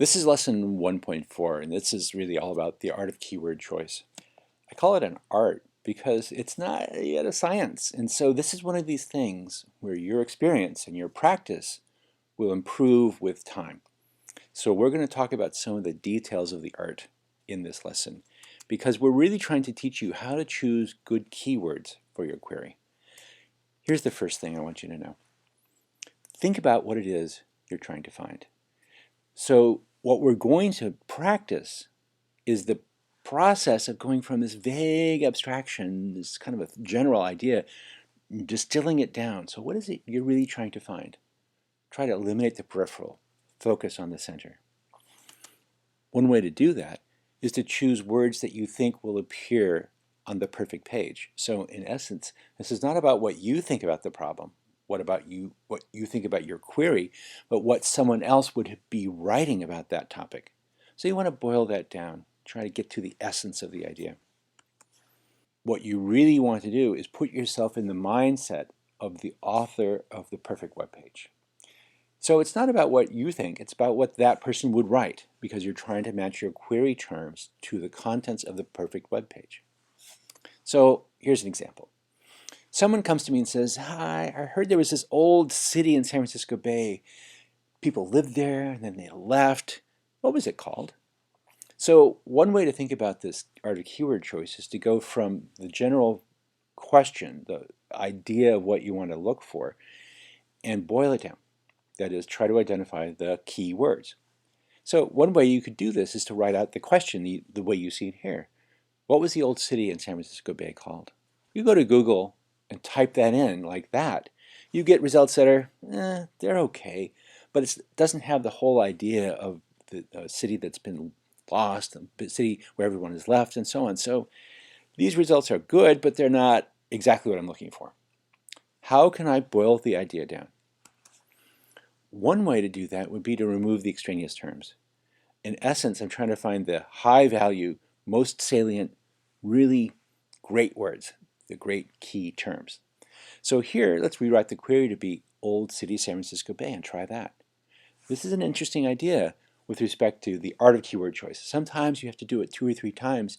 This is lesson 1.4, and this is really all about the art of keyword choice. I call it an art because it's not yet a science. And so this is one of these things where your experience and your practice will improve with time. So we're going to talk about some of the details of the art in this lesson because we're really trying to teach you how to choose good keywords for your query. Here's the first thing I want you to know. Think about what it is you're trying to find. So what we're going to practice is the process of going from this vague abstraction, this kind of a general idea, distilling it down. So what is it you're really trying to find? Try to eliminate the peripheral, focus on the center. One way to do that is to choose words that you think will appear on the perfect page. So in essence, this is not about what you think about the problem, what you think about your query, but what someone else would be writing about that topic. So you want to boil that down, try to get to the essence of the idea. What you really want to do is put yourself in the mindset of the author of the perfect web page. So it's not about what you think, it's about what that person would write, because you're trying to match your query terms to the contents of the perfect web page. So here's an example. Someone comes to me and says, "Hi, I heard there was this old city in San Francisco Bay. People lived there and then they left. What was it called?" So one way to think about this art of keyword choice is to go from the general question, the idea of what you want to look for, and boil it down. That is, try to identify the key words. So one way you could do this is to write out the question the way you see it here. What was the old city in San Francisco Bay called? You go to Google and type that in like that. You get results that are, they're okay, but it doesn't have the whole idea of the city that's been lost, a city where everyone is left, and so on. So these results are good, but they're not exactly what I'm looking for. How can I boil the idea down? One way to do that would be to remove the extraneous terms. In essence, I'm trying to find the high value, most salient, really great words, the great key terms. So here, let's rewrite the query to be Old City San Francisco Bay and try that. This is an interesting idea with respect to the art of keyword choice. Sometimes you have to do it 2 or 3 times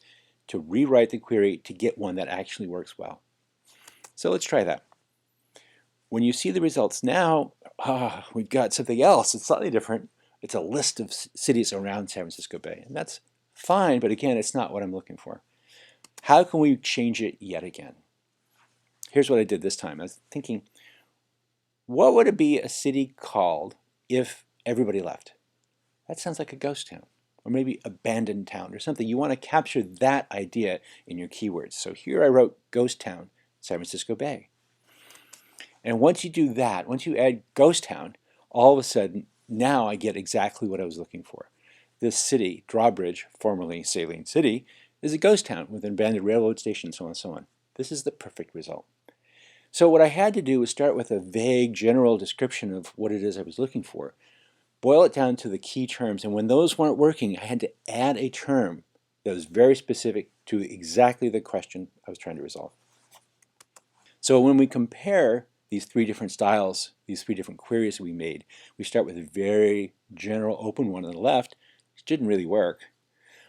to rewrite the query to get one that actually works well. So let's try that. When you see the results now, we've got something else. It's slightly different. It's a list of cities around San Francisco Bay. And that's fine, but again, it's not what I'm looking for. How can we change it yet again? Here's what I did this time. I was thinking, what would it be a city called if everybody left? That sounds like a ghost town, or maybe abandoned town or something. You want to capture that idea in your keywords. So here I wrote ghost town, San Francisco Bay. And once you do that, once you add ghost town, all of a sudden, now I get exactly what I was looking for. This city, Drawbridge, formerly Saline City, is a ghost town with an abandoned railroad station, so on and so on. This is the perfect result. So what I had to do was start with a vague general description of what it is I was looking for, boil it down to the key terms, and when those weren't working, I had to add a term that was very specific to exactly the question I was trying to resolve. So when we compare these 3 different styles, these 3 different queries we made, we start with a very general open one on the left, which didn't really work.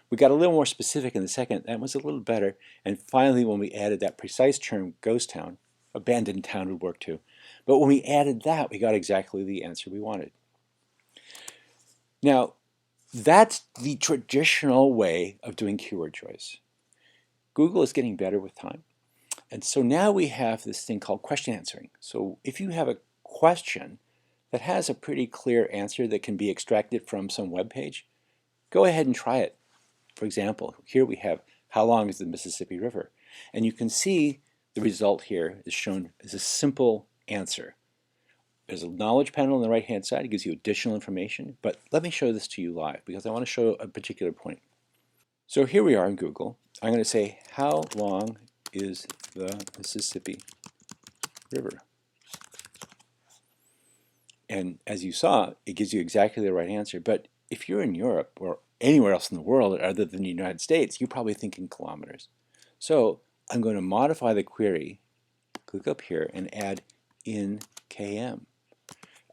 We got a little more specific in the second, that was a little better, and finally when we added that precise term, ghost town, abandoned town would work too. But when we added that, we got exactly the answer we wanted. Now, that's the traditional way of doing keyword choice. Google is getting better with time. And so now we have this thing called question answering. So if you have a question that has a pretty clear answer that can be extracted from some web page, go ahead and try it. For example, here we have, how long is the Mississippi River? And you can see the result here is shown as a simple answer. There's a knowledge panel on the right-hand side. It gives you additional information. But let me show this to you live because I want to show a particular point. So here we are in Google. I'm going to say, how long is the Mississippi River? And as you saw, it gives you exactly the right answer. But if you're in Europe or anywhere else in the world other than the United States, you're probably thinking kilometers. So I'm going to modify the query, click up here, and add in km.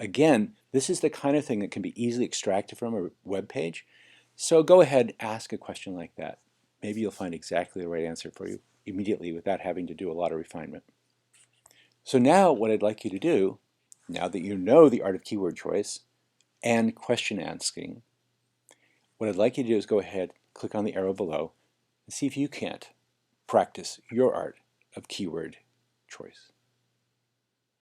Again, this is the kind of thing that can be easily extracted from a web page. So go ahead, ask a question like that. Maybe you'll find exactly the right answer for you immediately without having to do a lot of refinement. So now what I'd like you to do, now that you know the art of keyword choice and question asking, what I'd like you to do is go ahead, click on the arrow below, and see if you can't practice your art of keyword choice.